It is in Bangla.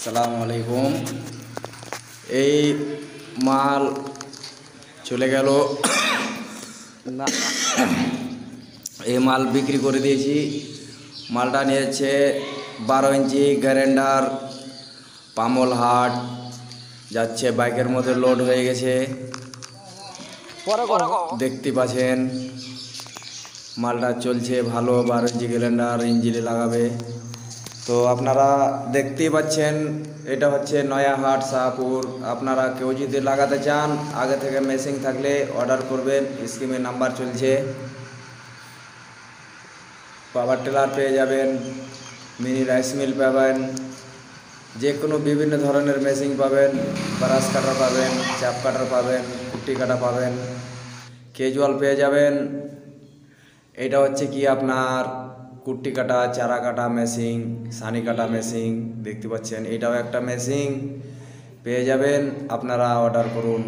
সালামু আলাইকুম। এই মাল চলে গেল না, এই মাল বিক্রি করে দিয়েছি। মালটা নিয়েছে 12 ইঞ্চি গ্যারেন্ডার পামলহাট, যাচ্ছে বাইকের মধ্যে লোড হয়ে গেছে। দেখতে পাচ্ছেন মালটা চলছে ভালো, 12 ইঞ্চি গ্যারেন্ডার ইঞ্জিনে লাগাবে। তো আপনারা দেখতেই পাচ্ছেন এটা হচ্ছে নয়াহাট শাহপুর। আপনারা কেউ যদি লাগাতে চান আগে থেকে মেশিন থাকলে অর্ডার করবেন, স্ক্রিনে নাম্বার চলছে। পাওয়ার টিলার পেয়ে যাবেন, মিনি রাইস মিল পাবেন, যে কোনো বিভিন্ন ধরনের মেশিন পাবেন। ব্রাশ কাটার পাবেন, চাপ কাটার পাবেন, কুটি কাটা পাবেন, ক্যাজুয়াল পেয়ে যাবেন। এটা হচ্ছে কি আপনার কুটি কাটা, চারা কাটা মেশিন, সানি কাটা মেশিন দেখতে পাচ্ছেন। এটাও একটা মেশিন পেয়ে যাবেন, আপনারা অর্ডার করুন।